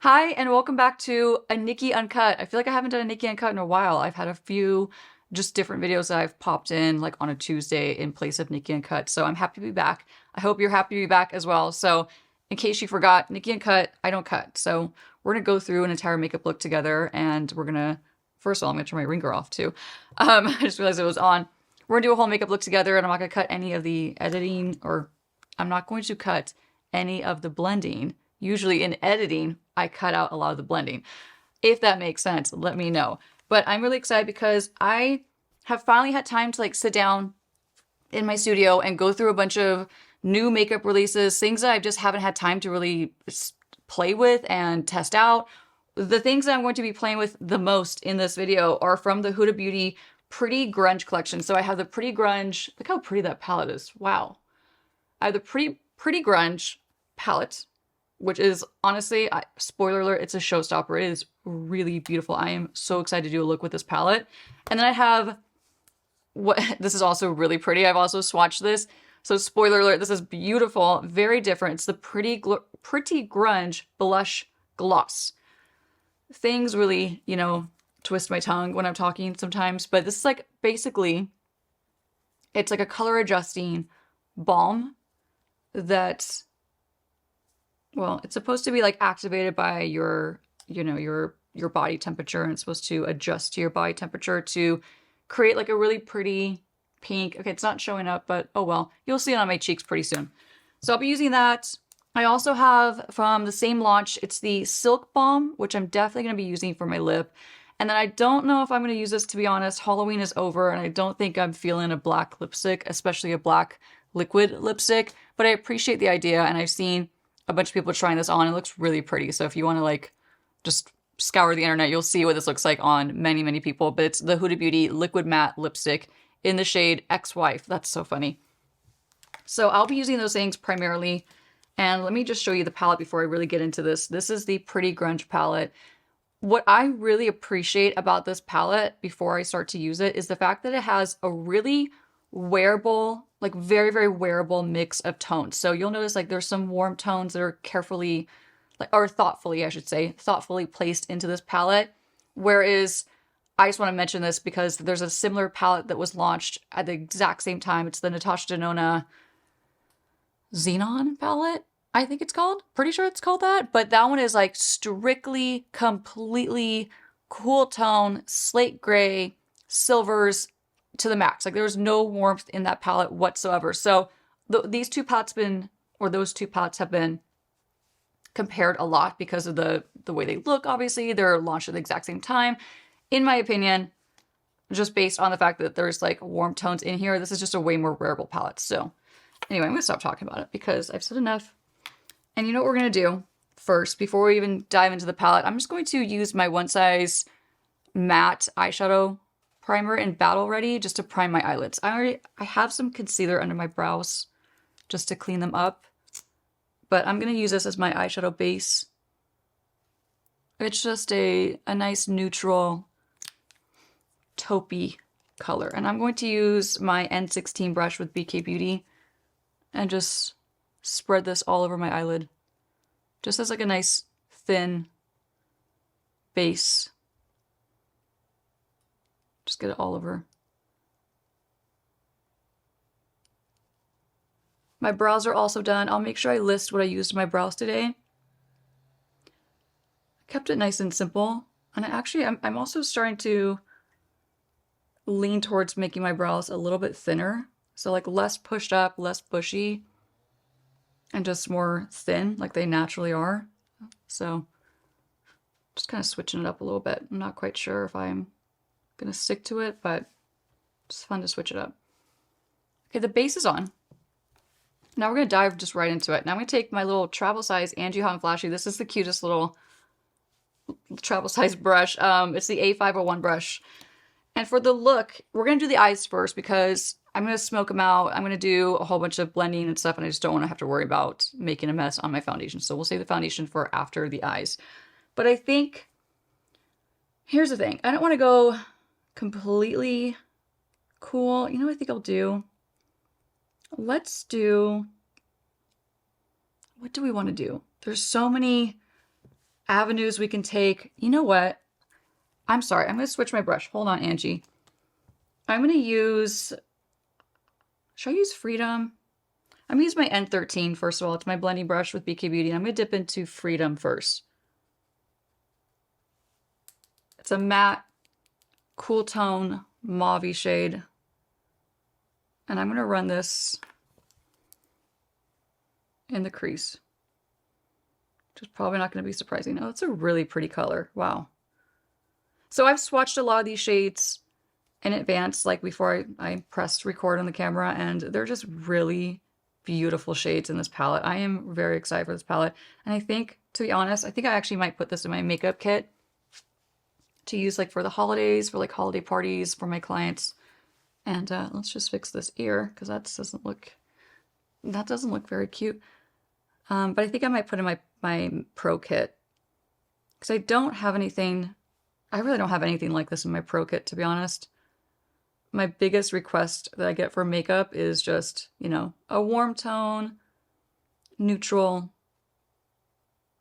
Hi, and welcome back to a Nikki Uncut. I feel like I haven't done a Nikki Uncut in a while. I've had a few just different videos that I've popped in like on a Tuesday in place of Nikki Uncut. So I'm happy to be back. I hope you're happy to be back as well. So in case you forgot, Nikki Uncut, I don't cut. So we're gonna go through an entire makeup look together and we're gonna, first of all, I'm gonna turn my ringer off too. I just realized it was on. We're gonna do a whole makeup look together and I'm not gonna cut any of the editing or I'm not going to cut any of the blending. Usually in editing, I cut out a lot of the blending. If that makes sense, let me know. But I'm really excited because I have finally had time to like sit down in my studio and go through a bunch of new makeup releases, things that I just haven't had time to really play with and test out. The things that I'm going to be playing with the most in this video are from the Huda Beauty Pretty Grunge collection. So I have the Pretty Grunge, look how pretty that palette is. Wow. I have the Pretty Grunge palette, which is honestly, spoiler alert, it's a showstopper. It is really beautiful. I am so excited to do a look with this palette. And then I have this is also really pretty. I've also swatched this. So spoiler alert, this is beautiful, very different. It's the Pretty Grunge Blush Gloss. Things really, twist my tongue when I'm talking sometimes, but this is like basically, it's like a color adjusting balm that, well, it's supposed to be like activated by your body temperature, and it's supposed to adjust to your body temperature to create like a really pretty pink. Okay, it's not showing up, but oh well, you'll see it on my cheeks pretty soon. So I'll be using that. I also have from the same launch, it's the Silk Balm, which I'm definitely going to be using for my lip. And then I don't know if I'm going to use this, to be honest. Halloween is over, and I don't think I'm feeling a black lipstick, especially a black liquid lipstick, but I appreciate the idea, and I've seen a bunch of people trying this on. It looks really pretty. So if you want to like just scour the internet, you'll see what this looks like on many, many people. But it's the Huda Beauty Liquid Matte Lipstick in the shade Ex-Wife. That's so funny. So I'll be using those things primarily. And let me just show you the palette before I really get into this. This is the Pretty Grunge palette. What I really appreciate about this palette before I start to use it is the fact that it has a really wearable, like very, very wearable mix of tones. So you'll notice like there's some warm tones that are carefully, like, or thoughtfully, I should say, thoughtfully placed into this palette. Whereas I just want to mention this because there's a similar palette that was launched at the exact same time. It's the Natasha Denona Xenon palette, I think it's called. Pretty sure it's called that. But that one is like strictly, completely cool tone, slate gray, silvers to the max. Like there's no warmth in that palette whatsoever. So these two palettes those two palettes have been compared a lot because of the way they look. Obviously, they're launched at the exact same time. In my opinion, just based on the fact that there's like warm tones in here, this is just a way more wearable palette. So anyway, I'm gonna stop talking about it because I've said enough. And you know what we're gonna do first, before we even dive into the palette? I'm just going to use my One Size matte eyeshadow primer in Battle Ready just to prime my eyelids. I have some concealer under my brows just to clean them up, but I'm gonna use this as my eyeshadow base. It's just a nice neutral taupey color, and I'm going to use my N16 brush with BK Beauty and just spread this all over my eyelid, just as like a nice thin base. Just get it all over. My brows are also done. I'll make sure I list what I used in my brows today. I kept it nice and simple. And I'm also starting to lean towards making my brows a little bit thinner. So like less pushed up, less bushy, and just more thin like they naturally are. So just kind of switching it up a little bit. I'm not quite sure if I'm gonna stick to it, but it's fun to switch it up. Okay, the base is on. Now we're gonna dive just right into it. Now I'm gonna take my little travel size Angie Hot and Flashy. This is the cutest little travel size brush. It's the A501 brush. And for the look, we're gonna do the eyes first because I'm gonna smoke them out. I'm gonna do a whole bunch of blending and stuff, and I just don't wanna have to worry about making a mess on my foundation. So we'll save the foundation for after the eyes. But I think, here's the thing. I don't wanna go completely cool. You know what I think I'll do? Let's do, what do we want to do? There's so many avenues we can take. You know what? I'm sorry. I'm going to switch my brush. Hold on, Angie. I'm going to use... Should I use Freedom? I'm going to use my N13 first of all. It's my blending brush with BK Beauty. I'm going to dip into Freedom first. It's a matte, cool tone, mauve-y shade. And I'm going to run this in the crease. Which is probably not going to be surprising. Oh, it's a really pretty color. Wow. So I've swatched a lot of these shades in advance, like before I pressed record on the camera, and they're just really beautiful shades in this palette. I am very excited for this palette. And I think, to be honest, I think I actually might put this in my makeup kit to use like for the holidays, for like holiday parties, for my clients. And let's just fix this ear because that doesn't look very cute. But I think I might put in my pro kit because I don't have anything. I really don't have anything like this in my pro kit, to be honest. My biggest request that I get for makeup is just, you know, a warm tone, neutral,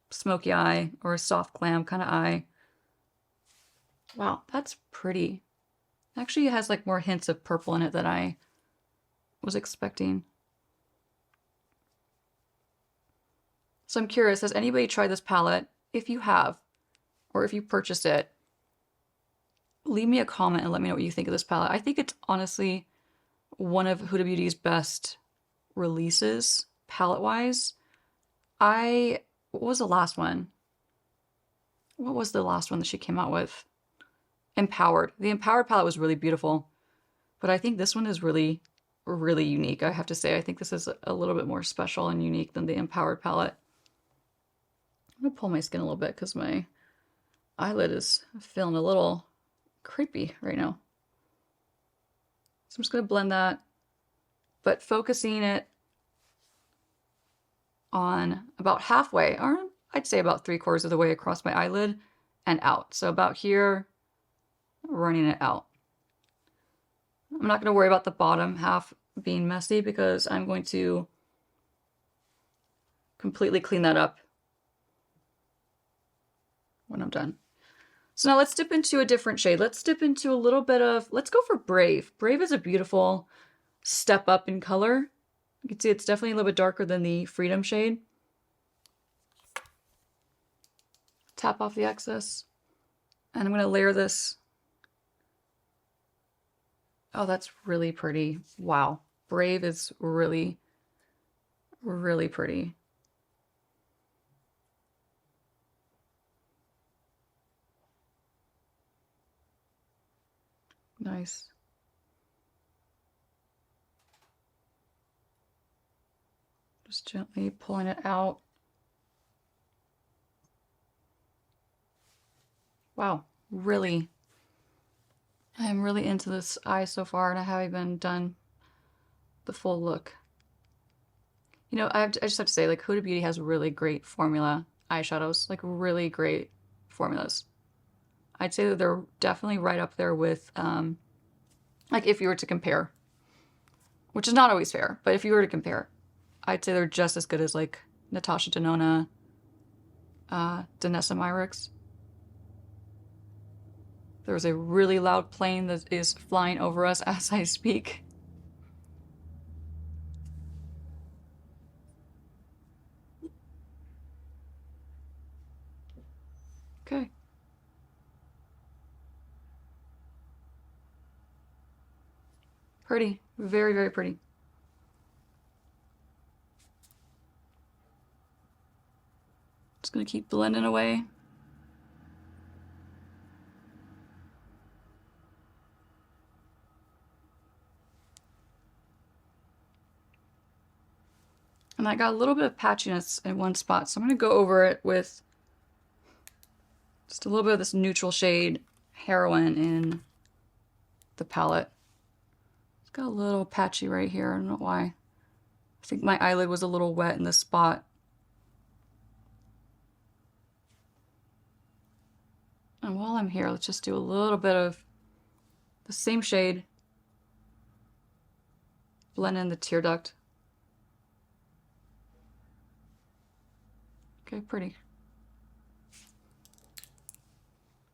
smoky eye, or a soft glam kind of eye. Wow, that's pretty. Actually, it has like more hints of purple in it than I was expecting. So I'm curious, has anybody tried this palette? If you have, or if you purchased it, leave me a comment and let me know what you think of this palette. I think it's honestly one of Huda Beauty's best releases, palette-wise. What was the last one? What was the last one that she came out with? Empowered. The Empowered palette was really beautiful, but I think this one is really, really unique, I have to say. I think this is a little bit more special and unique than the Empowered palette. I'm gonna pull my skin a little bit because my eyelid is feeling a little creepy right now. So I'm just gonna blend that, but focusing it on about halfway, or I'd say about 3/4 of the way across my eyelid and out. So about here, running it out. I'm not gonna worry about the bottom half being messy because I'm going to completely clean that up when I'm done. So now let's dip into a different shade. Let's dip into a little bit of, let's go for Brave. Brave is a beautiful step up in color. You can see it's definitely a little bit darker than the Freedom shade. Tap off the excess. And I'm gonna layer this. Oh, that's really pretty. Wow. Brave is really, really pretty. Nice. Just gently pulling it out. Wow, really. I'm really into this eye so far, and I haven't even done the full look. You know, I just have to say, like, Huda Beauty has really great formula eyeshadows, like really great formulas. I'd say that they're definitely right up there with, like if you were to compare, which is not always fair, but if you were to compare, I'd say they're just as good as like Natasha Denona, Danessa Myricks. There's a really loud plane that is flying over us as I speak. Okay. Pretty. Very, very pretty. Just gonna keep blending away. And I got a little bit of patchiness in one spot, so I'm gonna go over it with just a little bit of this neutral shade Heroine in the palette. It's got a little patchy right here. I don't know why. I think my eyelid was a little wet in this spot. And while I'm here, let's just do a little bit of the same shade. Blend in the tear duct. Okay, pretty.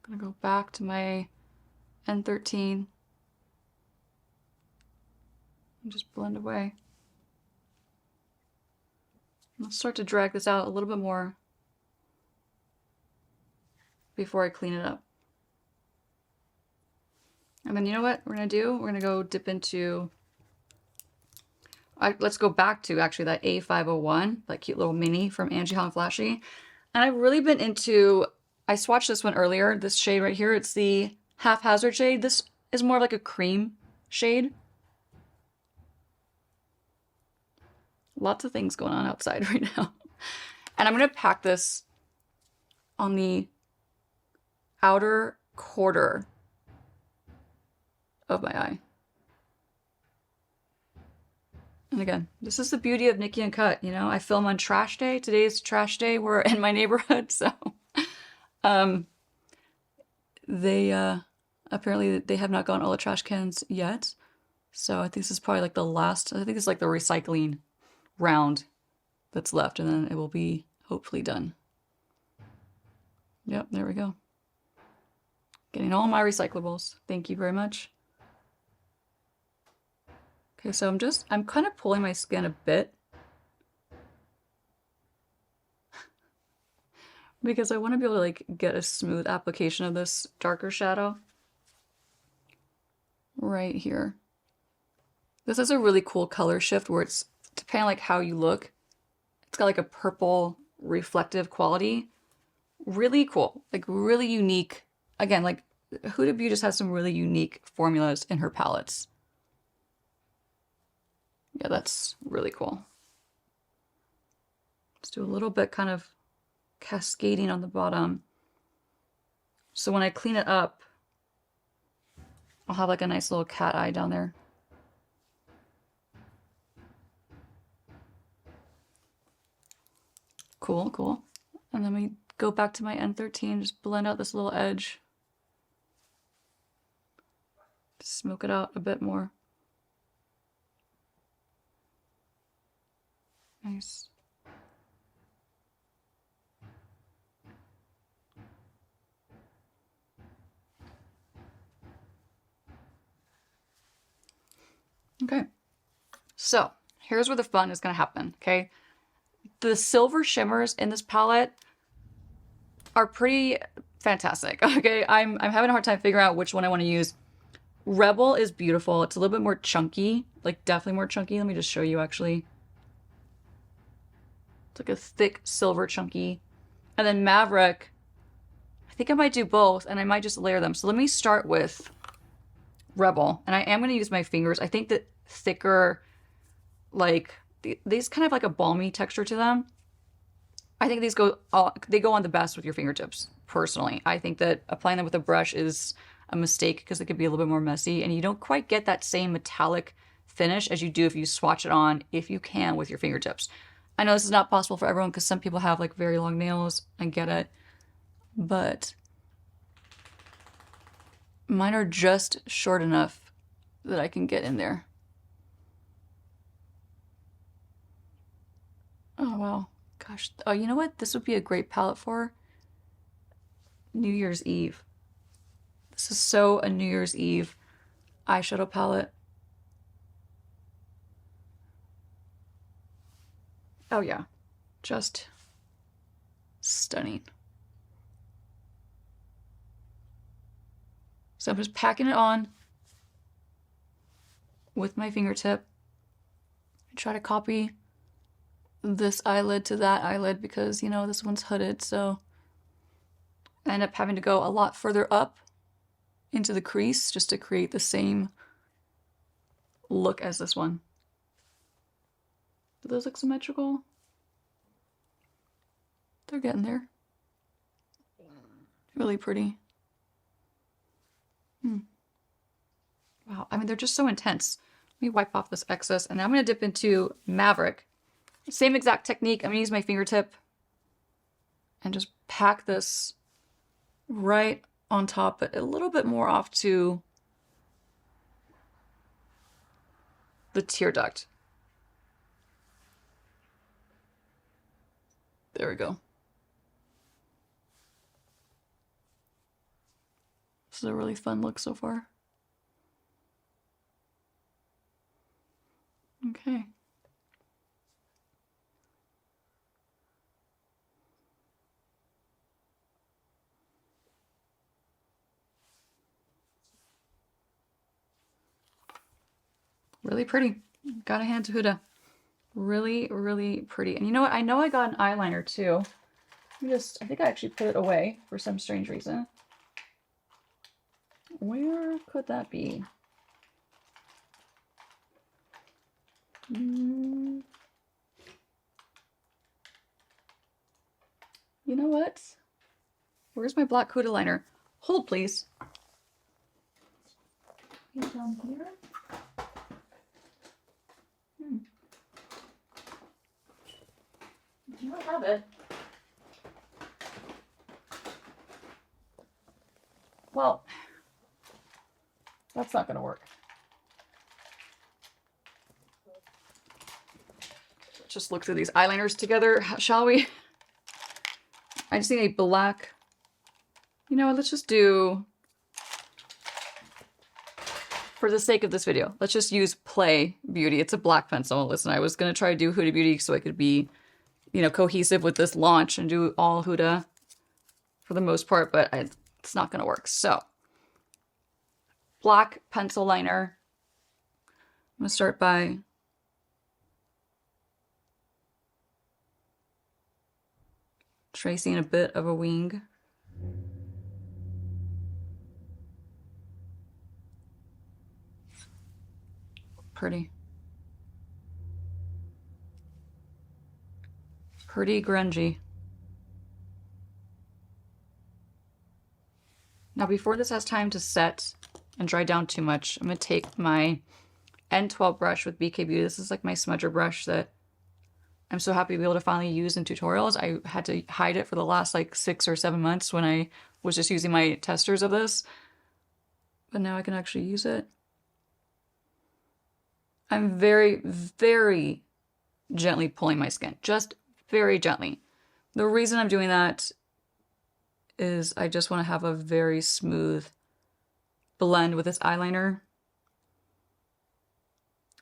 I'm gonna go back to my N13 and just blend away. Let's start to drag this out a little bit more before I clean it up. And then you know what we're gonna do? We're gonna go dip into, let's go back to actually that A501, that cute little mini from Angie Hot and Flashy. And I've really been into, I swatched this one earlier, this shade right here. It's the Haphazard shade. This is more like a cream shade. Lots of things going on outside right now. And I'm gonna pack this on the outer quarter of my eye. And again, this is the beauty of Nikki Uncut, you know? I film on trash day. Today's trash day. We're in my neighborhood, so they apparently they have not gone all the trash cans yet. So I think this is probably like the last, I think it's like the recycling round that's left, and then it will be hopefully done. Yep, there we go. Getting all my recyclables. Thank you very much. Okay, so I'm kind of pulling my skin a bit because I want to be able to like get a smooth application of this darker shadow right here. This is a really cool color shift where it's depending on like how you look. It's got like a purple reflective quality. Really cool, like really unique. Again, like Huda Beauty just has some really unique formulas in her palettes. Yeah, that's really cool. Let's do a little bit kind of cascading on the bottom. So when I clean it up, I'll have like a nice little cat eye down there. Cool, cool. And then we go back to my N13, just blend out this little edge. Smoke it out a bit more. Nice. Okay, so here's where the fun is going to happen, okay? The silver shimmers in this palette are pretty fantastic, okay? I'm having a hard time figuring out which one I want to use. Rebel is beautiful. It's a little bit more chunky, like definitely more chunky. Let me just show you actually. It's like a thick silver chunky. And then Maverick, I think I might do both and I might just layer them. So let me start with Rebel, and I am going to use my fingers. I think that thicker, like these kind of like a balmy texture to them. I think these they go on the best with your fingertips, personally. I think that applying them with a brush is a mistake because it could be a little bit more messy and you don't quite get that same metallic finish as you do if you swatch it on, if you can, with your fingertips. I know this is not possible for everyone because some people have like very long nails. I get it. But mine are just short enough that I can get in there. Oh, wow. Gosh. Oh, you know what? This would be a great palette for New Year's Eve. This is so a New Year's Eve eyeshadow palette. Oh, yeah. Just stunning. So I'm just packing it on with my fingertip. I try to copy this eyelid to that eyelid because, you know, this one's hooded, so I end up having to go a lot further up into the crease just to create the same look as this one. Do those look symmetrical? They're getting there. Really pretty. Wow, I mean, they're just so intense. Let me wipe off this excess, and now I'm going to dip into Maverick. Same exact technique. I'm going to use my fingertip and just pack this right on top, but a little bit more off to the tear duct. There we go. This is a really fun look so far. Okay. Really pretty. Gotta hand to Huda. Really, really pretty. And you know what? I know I got an eyeliner too. I think I actually put it away for some strange reason. Where could that be? You know what? Where's my black Huda liner? Hold, please. Down here. Do I have it? Well, that's not going to work. Let's just look through these eyeliners together, shall we? I just need a black. You know what? Let's just do, for the sake of this video, let's just use Play Beauty. It's a black pencil. Listen, I was going to try to do Huda Beauty so I could be, you know, cohesive with this launch and do all Huda for the most part, but it's not going to work. So, black pencil liner. I'm going to start by tracing a bit of a wing. Pretty. Pretty grungy. Now before this has time to set and dry down too much, I'm going to take my N12 brush with BK Beauty. This is like my smudger brush that I'm so happy to be able to finally use in tutorials. I had to hide it for the last like 6 or 7 months when I was just using my testers of this. But now I can actually use it. I'm very, very gently pulling my skin. Just very gently. The reason I'm doing that is I just want to have a very smooth blend with this eyeliner.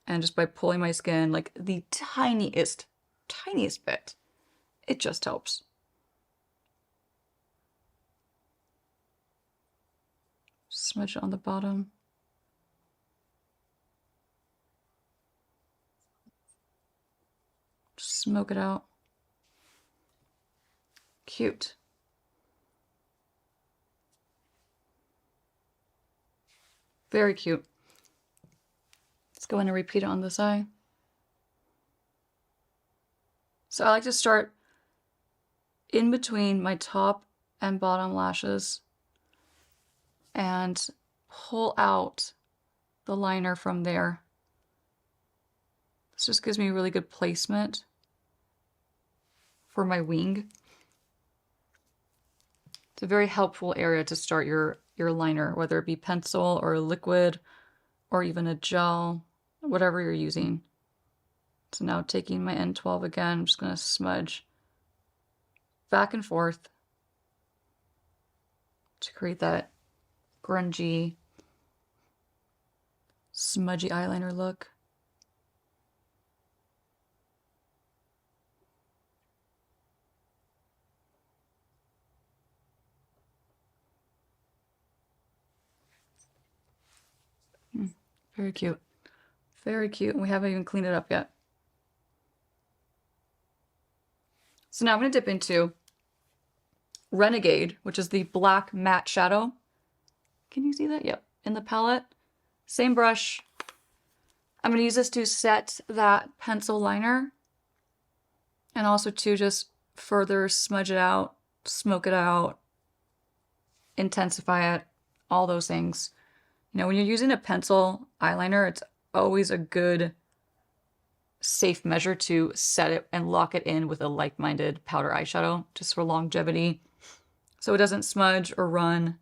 And just by pulling my skin like the tiniest bit, it just helps. Smudge it on the bottom. Smoke it out. Cute. Very cute. Let's go in and repeat it on this eye. So I like to start in between my top and bottom lashes and pull out the liner from there. This just gives me really good placement for my wing. It's a very helpful area to start your liner, whether it be pencil or liquid or even a gel, whatever you're using. So now taking my N12 again, I'm just going to smudge back and forth to create that grungy, smudgy eyeliner look. Very cute. Very cute. And we haven't even cleaned it up yet. So now I'm going to dip into Renegade, which is the black matte shadow. Can you see that? Yep. In the palette. Same brush. I'm going to use this to set that pencil liner. And also to just further smudge it out, smoke it out, intensify it, all those things. You know, when you're using a pencil eyeliner, it's always a good, safe measure to set it and lock it in with a like-minded powder eyeshadow, just for longevity, so it doesn't smudge or run.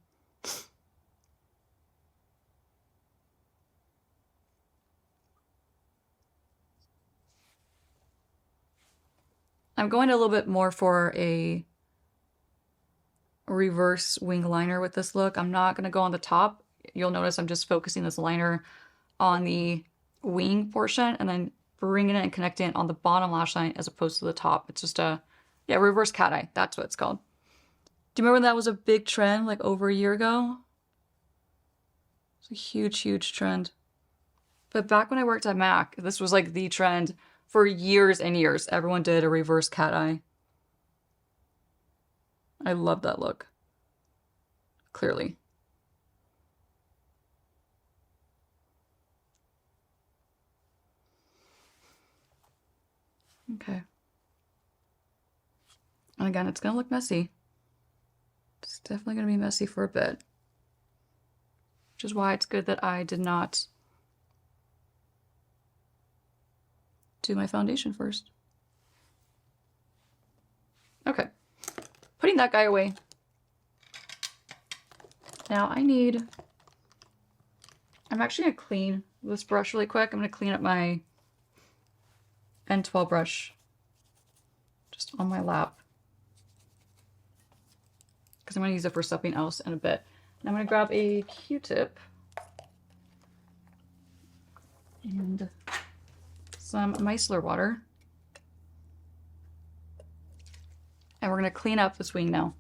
I'm going a little bit more for a reverse wing liner with this look. I'm not going to go on the top. You'll notice I'm just focusing this liner on the wing portion and then bringing it and connecting it on the bottom lash line as opposed to the top. It's just a, yeah, reverse cat eye. That's what it's called. Do you remember when that was a big trend like over a year ago? It's a huge, huge trend. But back when I worked at MAC, this was like the trend for years and years. Everyone did a reverse cat eye. I love that look. Clearly. Okay. And again, it's gonna look messy. It's definitely gonna be messy for a bit. Which is why it's good that I did not do my foundation first. Okay. Putting that guy away. Now I'm actually gonna clean this brush really quick. I'm gonna clean up my N12 brush just on my lap because I'm gonna use it for something else in a bit. And I'm gonna grab a Q-tip and some micellar water. And we're gonna clean up this wing now.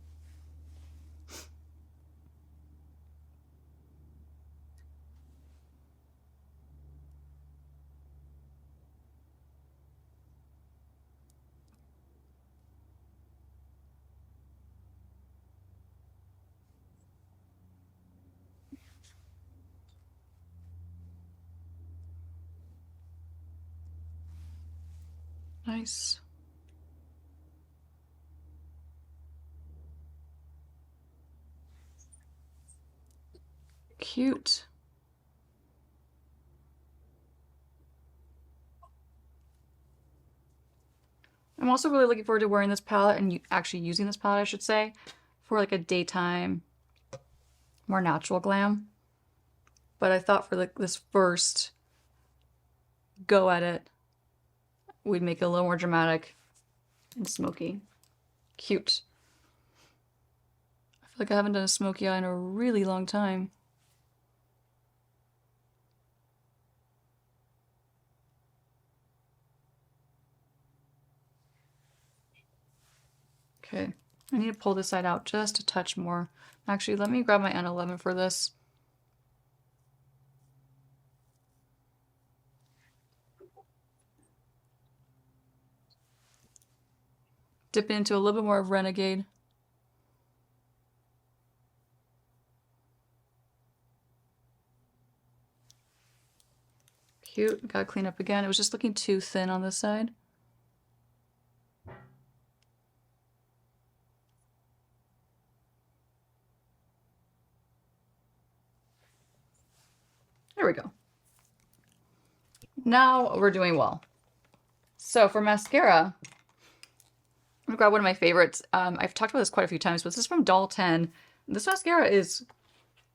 Nice. Cute. I'm also really looking forward to wearing this palette and actually using this palette, I should say, for like a daytime, more natural glam. But I thought for like this first go at it, we'd make it a little more dramatic and smoky. Cute. I feel like I haven't done a smoky eye in a really long time. Okay, I need to pull this side out just a touch more. Actually, let me grab my N11 for this. Dip into a little bit more of Renegade. Cute. Gotta clean up again. It was just looking too thin on this side. There we go. Now we're doing well. So for mascara, I'm gonna grab one of my favorites. I've talked about this quite a few times, but this is from Doll 10. This mascara is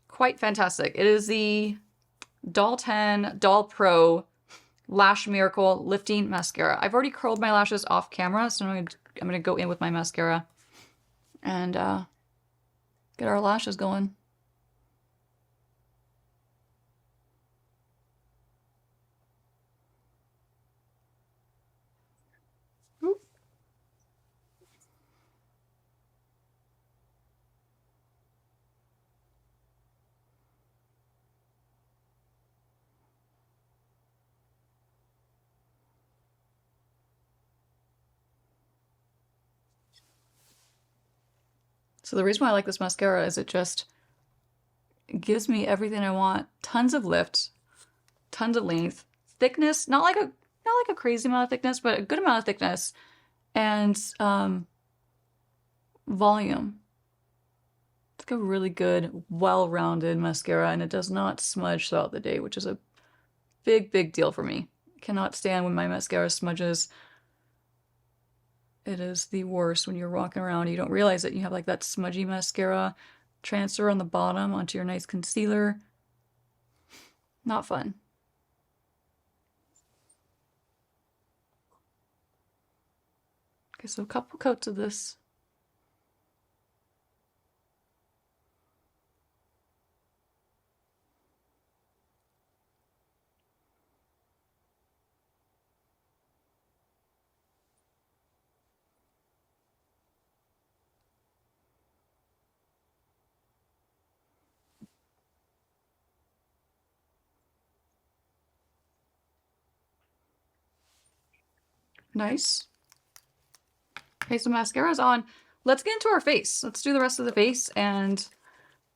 quite fantastic. It is the Doll 10 Doll Pro Lash Miracle Lifting Mascara. I've already curled my lashes off camera, so I'm gonna go in with my mascara and get our lashes going. So the reason why I like this mascara is it just gives me everything I want. Tons of lift, tons of length, thickness, not like a crazy amount of thickness, but a good amount of thickness, and volume. It's like a really good, well-rounded mascara, and it does not smudge throughout the day, which is a big, big deal for me. I cannot stand when my mascara smudges. It is the worst when you're walking around. You don't realize that you have like that smudgy mascara transfer on the bottom onto your nice concealer. Not fun. Okay, so a couple coats of this. Nice. Okay, so mascara's on. Let's get into our face. Let's do the rest of the face and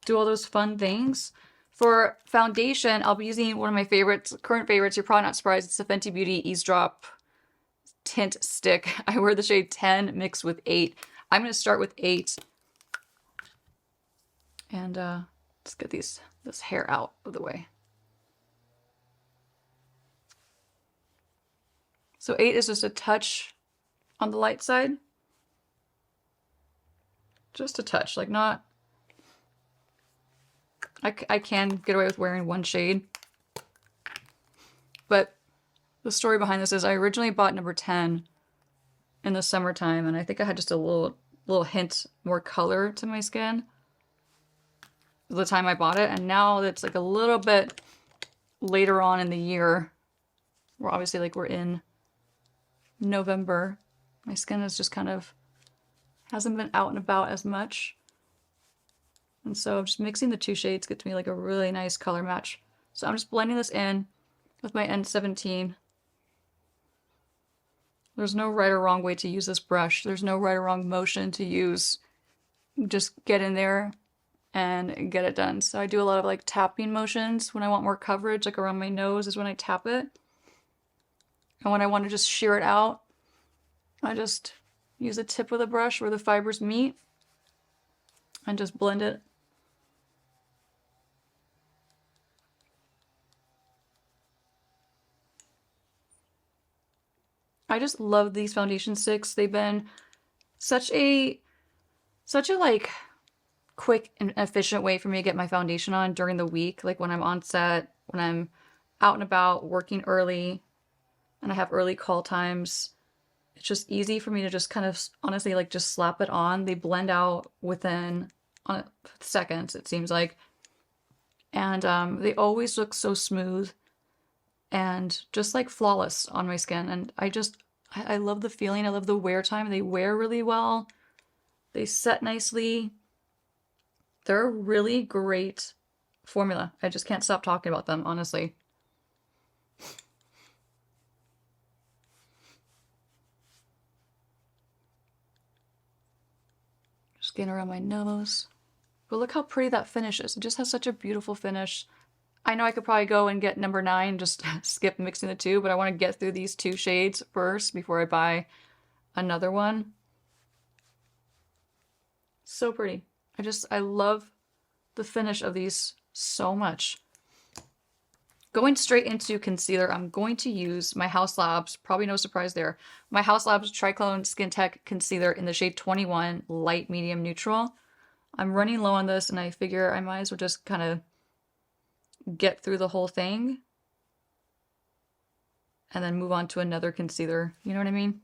do all those fun things. For foundation, I'll be using one of my favorites, current favorites. You're probably not surprised. It's the Fenty Beauty Eavesdrop Tint Stick. I wear the shade 10 mixed with 8. I'm going to start with 8. And let's get this hair out of the way. So 8 is just a touch on the light side. Just a touch, like not... I can get away with wearing one shade. But the story behind this is I originally bought number 10 in the summertime, and I think I had just a little hint more color to my skin the time I bought it, and now it's like a little bit later on in the year. We're obviously like we're in November. My skin is just kind of hasn't been out and about as much. And so just mixing the two shades gets me like a really nice color match. So I'm just blending this in with my N17. There's no right or wrong way to use this brush. There's no right or wrong motion to use. Just get in there and get it done. So I do a lot of like tapping motions when I want more coverage, like around my nose is when I tap it. And when I want to just shear it out, I just use the tip of the brush where the fibers meet and just blend it. I just love these foundation sticks. They've been such a like quick and efficient way for me to get my foundation on during the week. Like when I'm on set, when I'm out and about working early and I have early call times, it's just easy for me to just kind of honestly like just slap it on. They blend out within seconds, it seems like. And they always look so smooth and just like flawless on my skin. And I love the feeling. I love the wear time. They wear really well. They set nicely. They're a really great formula. I just can't stop talking about them, honestly. Just getting around my nose. But look how pretty that finish is. It just has such a beautiful finish. I know I could probably go and get number 9, just skip mixing the two, but I want to get through these 2 shades first before I buy another one. So pretty. I love the finish of these so much. Going straight into concealer, I'm going to use my Haus Labs, probably no surprise there, my Haus Labs Triclone Skin Tech Concealer in the shade 21 Light Medium Neutral. I'm running low on this and I figure I might as well just kind of get through the whole thing and then move on to another concealer. You know what I mean?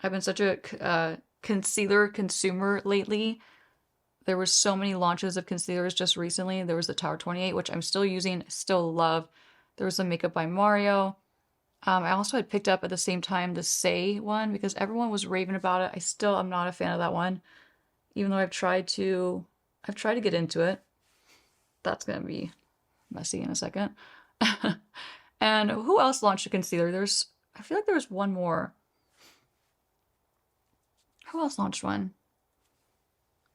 I've been such a concealer consumer lately. There were so many launches of concealers just recently. There was the Tower 28, which I'm still using, still love. There was the Makeup by Mario. I also had picked up at the same time the Say one because everyone was raving about it. I still am not a fan of that one, even though I've tried to get into it. That's gonna be messy in a second. And who else launched a concealer? I feel like there was one more. Who else launched one?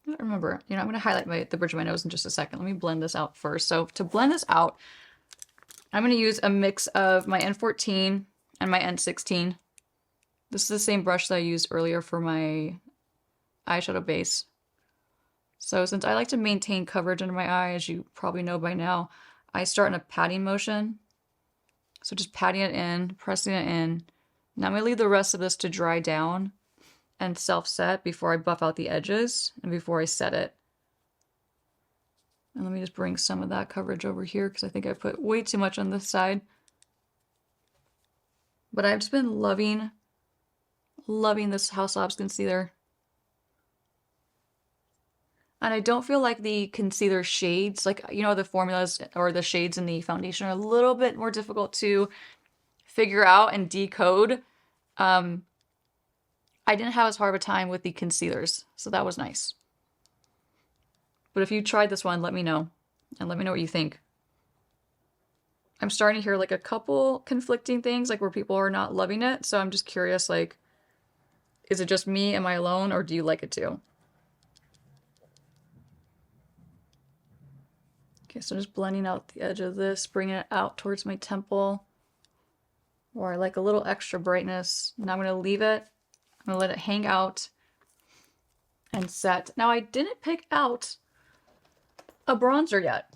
I don't remember. You know, I'm going to highlight the bridge of my nose in just a second. Let me blend this out first. So to blend this out, I'm going to use a mix of my N14 and my N16. This is the same brush that I used earlier for my eyeshadow base. So since I like to maintain coverage under my eye, as you probably know by now, I start in a patting motion. So just patting it in, pressing it in. Now I'm going to leave the rest of this to dry down and self-set before I buff out the edges and before I set it. And let me just bring some of that coverage over here because I think I put way too much on this side. But I've just been loving this Haus Labs concealer. And I don't feel like the concealer shades, like, you know, the formulas or the shades in the foundation are a little bit more difficult to figure out and decode. I didn't have as hard of a time with the concealers, so that was nice. But if you tried this one, let me know. And let me know what you think. I'm starting to hear like a couple conflicting things, like where people are not loving it. So I'm just curious, like, is it just me? Am I alone? Or do you like it too? Okay, so just blending out the edge of this, bringing it out towards my temple, where I like a little extra brightness. Now I'm going to leave it. I'm going to let it hang out and set. Now I didn't pick out a bronzer yet.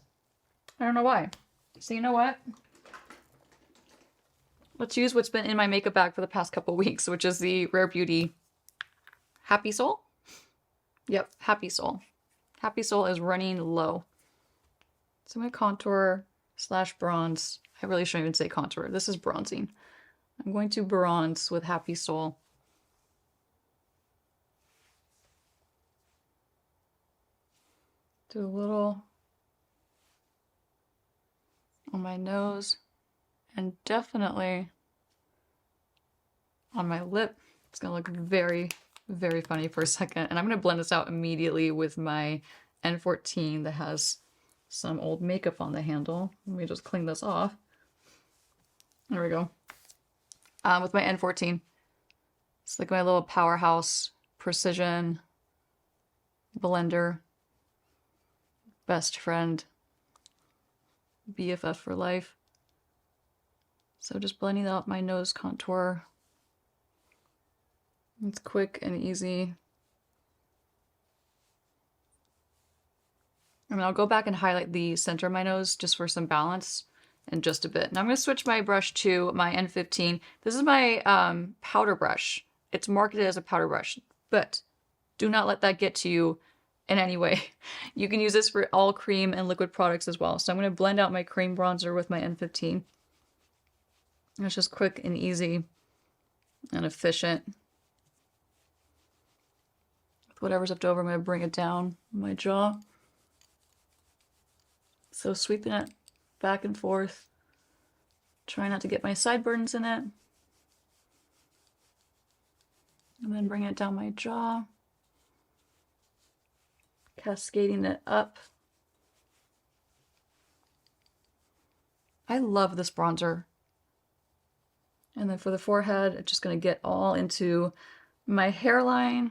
I don't know why. So you know what? Let's use what's been in my makeup bag for the past couple weeks, which is the Rare Beauty Happy Soul. Yep, Happy Soul. Happy Soul is running low. So I'm going to contour / bronze. I really shouldn't even say contour. This is bronzing. I'm going to bronze with Happy Soul. Do a little on my nose and definitely on my lip. It's going to look very, very funny for a second. And I'm going to blend this out immediately with my N14 that has some old makeup on the handle. Let me just clean this off. There we go. With my N14. It's like my little powerhouse precision blender. Best friend. BFF for life. So just blending out my nose contour. It's quick and easy. And I'll go back and highlight the center of my nose just for some balance in just a bit. Now I'm going to switch my brush to my N15. This is my powder brush. It's marketed as a powder brush, but do not let that get to you in any way. You can use this for all cream and liquid products as well. So I'm going to blend out my cream bronzer with my N15. And it's just quick and easy and efficient. With whatever's left over, I'm going to bring it down my jaw. So sweeping it back and forth. Try not to get my sideburns in it. And then bring it down my jaw. Cascading it up. I love this bronzer. And then for the forehead, it's just going to get all into my hairline.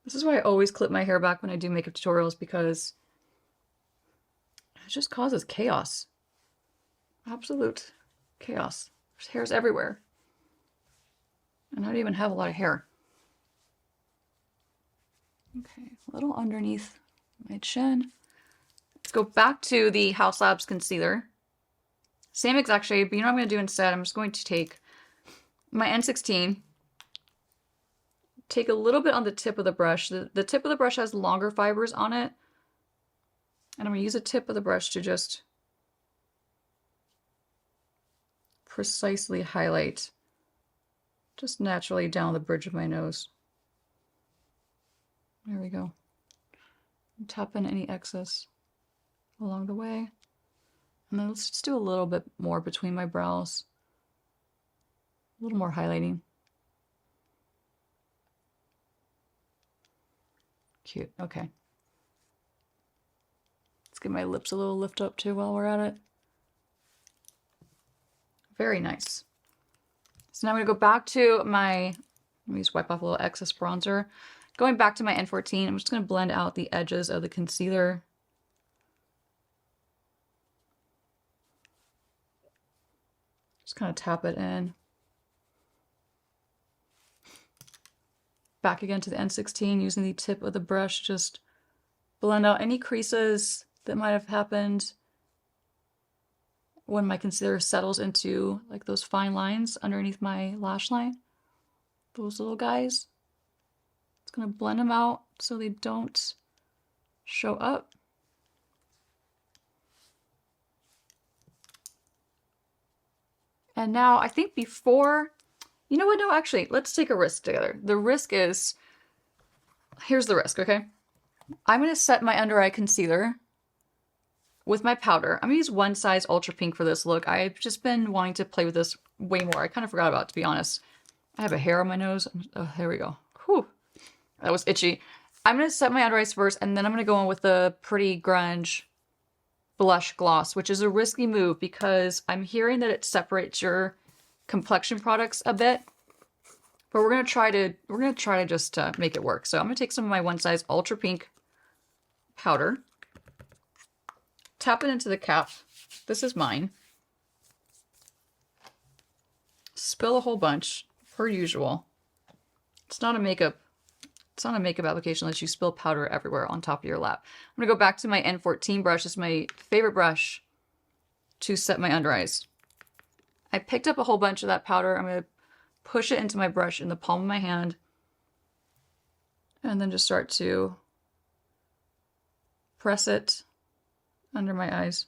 This is why I always clip my hair back when I do makeup tutorials, because it just causes chaos. Absolute chaos. There's hairs everywhere. And I don't even have a lot of hair. Okay, a little underneath my chin. Let's go back to the House Labs concealer. Same exact shade, but you know what I'm going to do instead? I'm just going to take my N16, take a little bit on the tip of the brush. The tip of the brush has longer fibers on it. And I'm going to use the tip of the brush to just precisely highlight just naturally down the bridge of my nose. There we go. Tap in any excess along the way. And then let's just do a little bit more between my brows. A little more highlighting. Cute. Okay. Let's give my lips a little lift up too while we're at it. Very nice. So now I'm going to go back to my, let me just wipe off a little excess bronzer. Going back to my N14, I'm just going to blend out the edges of the concealer. Just kind of tap it in. Back again to the N16, using the tip of the brush, just blend out any creases that might have happened when my concealer settles into like those fine lines underneath my lash line. Those little guys. It's going to blend them out so they don't show up. And now I think before, you know what, no, actually, let's take a risk together. The risk is, here's the risk, okay? I'm going to set my under eye concealer with my powder. I'm going to use One Size Ultra Pink for this look. I've just been wanting to play with this way more. I kind of forgot about it, to be honest. I have a hair on my nose. Oh, there we go. Whew. That was itchy. I'm going to set my under eyes first, and then I'm going to go in with the Pretty Grunge blush gloss, which is a risky move because I'm hearing that it separates your complexion products a bit. But we're gonna try to just make it work. So I'm gonna take some of my One Size Ultra Pink powder, tap it into the cap. This is mine. Spill a whole bunch, per usual. It's not a makeup application unless you spill powder everywhere on top of your lap. I'm gonna go back to my N14 brush. It's my favorite brush to set my under eyes. I picked up a whole bunch of that powder. I'm gonna push it into my brush in the palm of my hand, and then just start to press it under my eyes.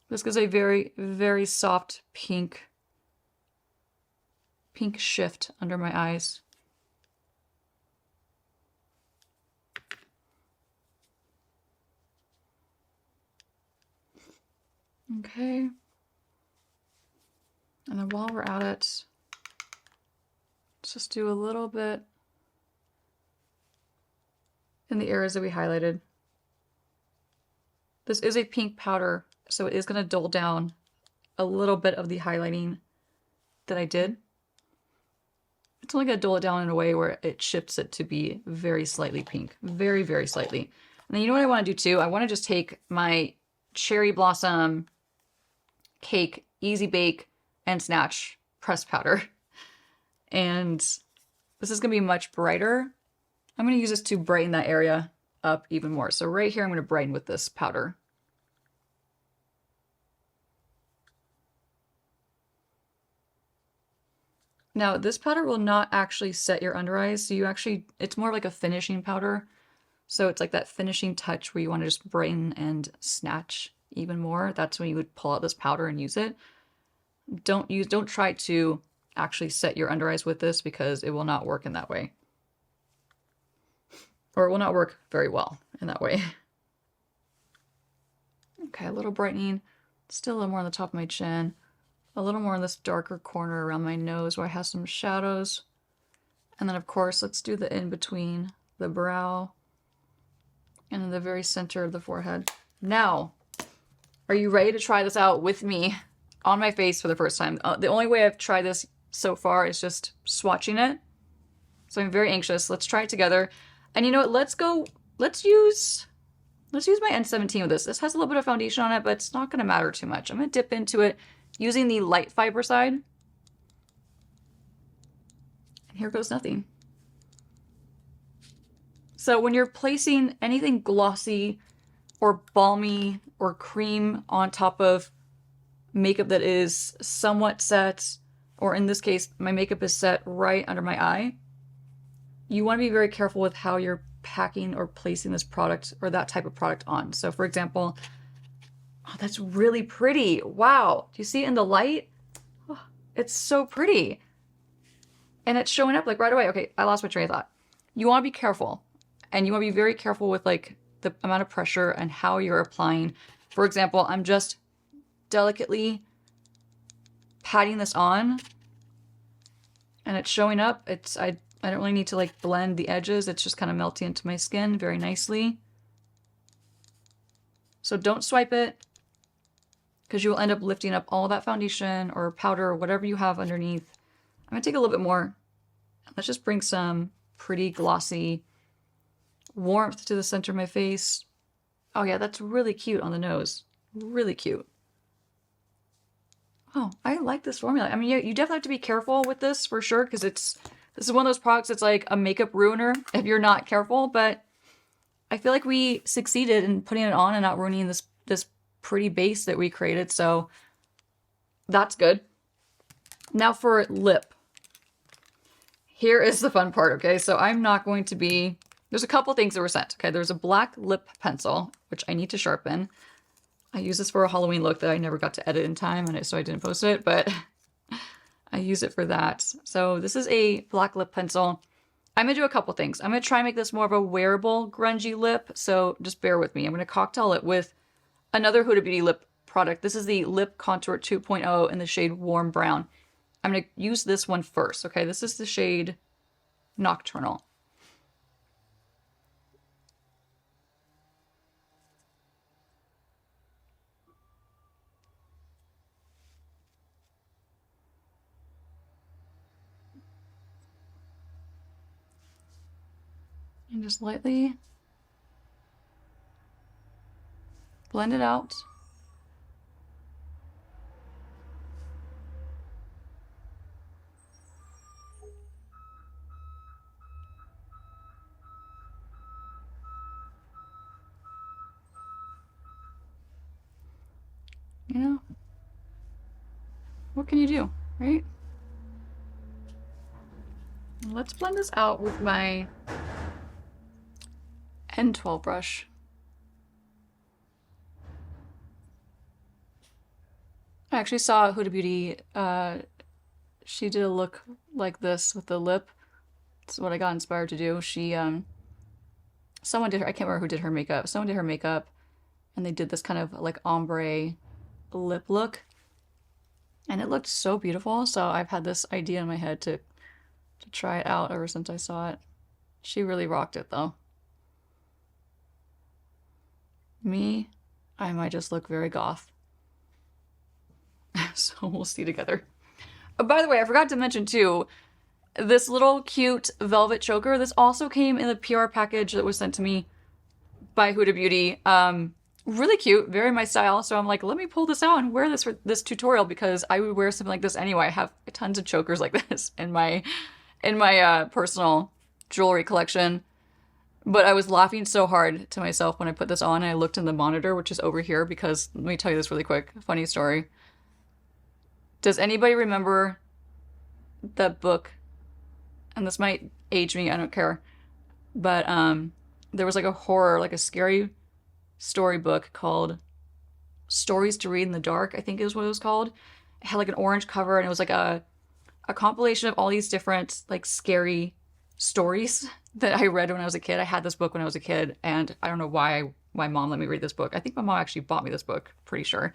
This gives a very, very soft pink shift under my eyes. Okay. And then while we're at it, let's just do a little bit in the areas that we highlighted. This is a pink powder, so it is going to dull down a little bit of the highlighting that I did. It's only going to dull it down in a way where it shifts it to be very slightly pink. Very, very slightly. And then you know what I want to do too? I want to just take my Cherry Blossom Cake Easy Bake and Snatch pressed powder. And this is going to be much brighter. I'm going to use this to brighten that area up even more. So right here, I'm going to brighten with this powder. Now, this powder will not actually set your under eyes. So it's more like a finishing powder. So it's like that finishing touch where you want to just brighten and snatch even more. That's when you would pull out this powder and use it. Don't try to actually set your under eyes with this because it will not work in that way. Or it will not work very well in that way. Okay, a little brightening. Still a little more on the top of my chin. A little more in this darker corner around my nose where I have some shadows. And then of course, let's do the in-between the brow and in the very center of the forehead. Now, are you ready to try this out with me on my face for the first time? The only way I've tried this so far is just swatching it. So I'm very anxious. Let's try it together. And you know what? Let's use my N17 with this. This has a little bit of foundation on it, but it's not going to matter too much. I'm going to dip into it using the light fiber side. And here goes nothing. So when you're placing anything glossy or balmy or cream on top of makeup that is somewhat set, or in this case, my makeup is set right under my eye, you want to be very careful with how you're packing or placing this product or that type of product on. So for example, oh, that's really pretty. Wow. Do you see it in the light? Oh, it's so pretty. And it's showing up like right away. Okay, I lost my train of thought. You want to be careful. And you want to be very careful with like the amount of pressure and how you're applying. For example, I'm just delicately patting this on and it's showing up. I don't really need to like blend the edges. It's just kind of melting into my skin very nicely. So don't swipe it because you will end up lifting up all that foundation or powder or whatever you have underneath. I'm gonna take a little bit more. Let's just bring some pretty glossy warmth to the center of my face. Oh yeah, that's really cute on the nose. Really cute. Oh, I like this formula. I mean, you definitely have to be careful with this for sure because this is one of those products that's like a makeup ruiner if you're not careful, but I feel like we succeeded in putting it on and not ruining this pretty base that we created, so that's good. Now for lip. Here is the fun part, okay? So I'm not going to be... There's a couple things that were sent, okay? There's a black lip pencil, which I need to sharpen. I use this for a Halloween look that I never got to edit in time, and so I didn't post it, but I use it for that. So this is a black lip pencil. I'm gonna do a couple things. I'm gonna try and make this more of a wearable grungy lip, so just bear with me. I'm gonna cocktail it with another Huda Beauty lip product. This is the Lip Contour 2.0 in the shade Warm Brown. I'm gonna use this one first, okay? This is the shade Nocturnal. And just lightly blend it out. You know, what can you do, right? Let's blend this out with my N12 brush. I actually saw Huda Beauty, she did a look like this with the lip. That's what I got inspired to do. She, someone did her, I can't remember who did her makeup. Someone did her makeup and they did this kind of like ombre lip look. And it looked so beautiful. So I've had this idea in my head to try it out ever since I saw it. She really rocked it though. Me, I might just look very goth. So we'll see together. Oh, by the way, I forgot to mention too, this little cute velvet choker, this also came in the PR package that was sent to me by Huda Beauty. Really cute, very my style. So I'm like, let me pull this out and wear this for this tutorial because I would wear something like this anyway. I have tons of chokers like this in my personal jewelry collection. But I was laughing so hard to myself when I put this on and I looked in the monitor, which is over here, because let me tell you this really quick. Funny story. Does anybody remember that book? And this might age me, I don't care. But there was like a horror, like a scary storybook called Stories to Read in the Dark, I think is what it was called. It had like an orange cover and it was like a compilation of all these different like scary stories that I read when I was a kid. I had this book when I was a kid and I don't know why my mom let me read this book. I think my mom actually bought me this book, pretty sure.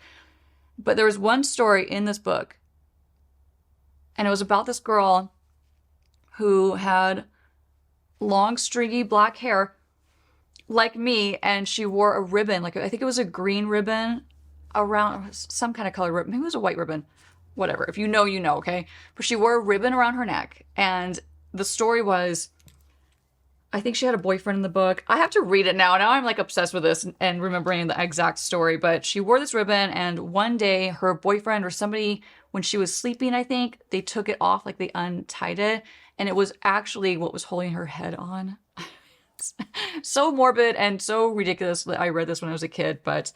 But there was one story in this book and it was about this girl who had long stringy black hair like me, and she wore a ribbon, like I think it was a green ribbon around some kind of colored ribbon. Maybe it was a white ribbon. Whatever. If you know, you know, okay? But she wore a ribbon around her neck. And the story was, I think she had a boyfriend in the book. I have to read it now. Now I'm like obsessed with this and remembering the exact story. But she wore this ribbon and one day her boyfriend or somebody, when she was sleeping, I think, they took it off, like they untied it. And it was actually what was holding her head on. So morbid and so ridiculous that I read this when I was a kid. But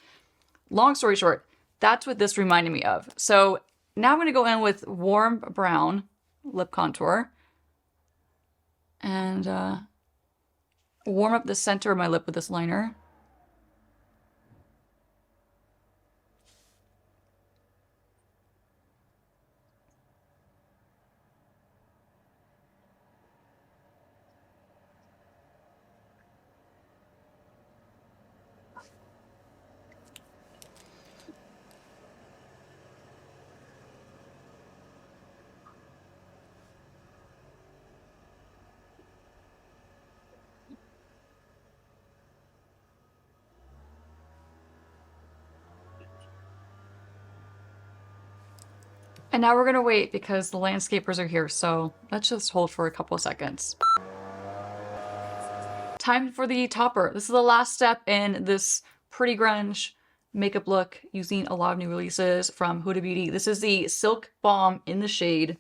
long story short, that's what this reminded me of. So now I'm going to go in with warm brown lip contour and warm up the center of my lip with this liner. And now we're gonna wait because the landscapers are here, so let's just hold for a couple of seconds. Time for the topper. This is the last step in this pretty grunge makeup look using a lot of new releases from Huda Beauty. This is the Silk Balm in the shade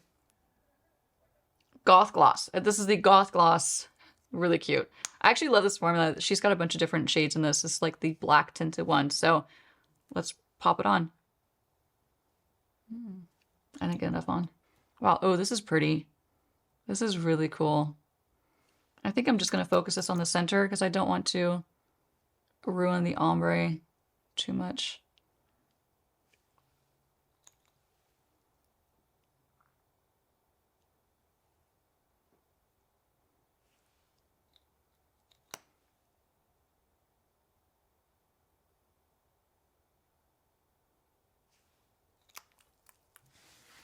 Goth Gloss. This is the Goth Gloss. Really cute. I actually love this formula. She's got a bunch of different shades in this. This is like the black tinted one, so let's pop it on. I didn't get enough on. Wow, oh, this is pretty. This is really cool. I think I'm just going to focus this on the center because I don't want to ruin the ombre too much.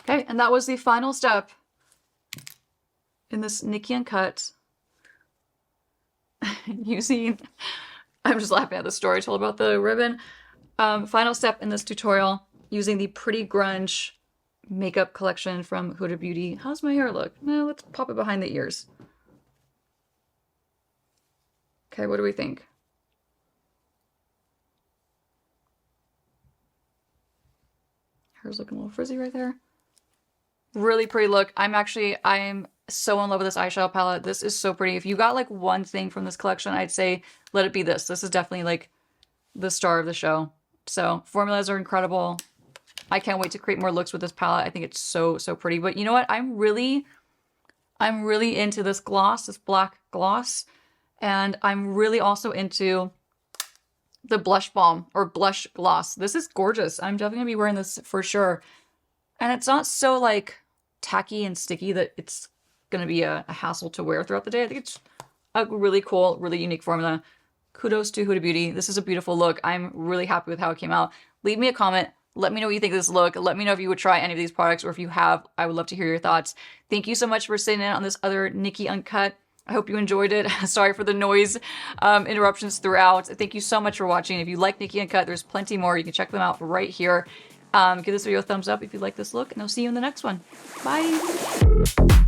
Okay, and that was the final step in this Nikki Uncut using, I'm just laughing at the story I told about the ribbon. Final step in this tutorial using the Pretty Grunge makeup collection from Huda Beauty. How's my hair look? Well, let's pop it behind the ears. Okay, what do we think? Hair's looking a little frizzy right there. Really pretty look. I'm so in love with this eyeshadow palette. This is so pretty. If you got like one thing from this collection, I'd say let it be this. This is definitely like the star of the show. So formulas are incredible. I can't wait to create more looks with this palette. I think it's so, so pretty. But you know what? I'm really into this gloss, this black gloss. And I'm really also into the blush balm or blush gloss. This is gorgeous. I'm definitely gonna be wearing this for sure. And it's not so like tacky and sticky that it's gonna be a hassle to wear throughout the day. I think it's a really cool, really unique formula. Kudos to Huda Beauty. This is a beautiful look. I'm really happy with how it came out. Leave me a comment. Let me know what you think of this look. Let me know if you would try any of these products, or if you have, I would love to hear your thoughts. Thank you so much for sitting in on this other Nikki Uncut. I hope you enjoyed it. Sorry for the noise interruptions throughout. Thank you so much for watching. If you like Nikki Uncut, there's plenty more. You can check them out right here. Give this video a thumbs up if you like this look, and I'll see you in the next one. Bye.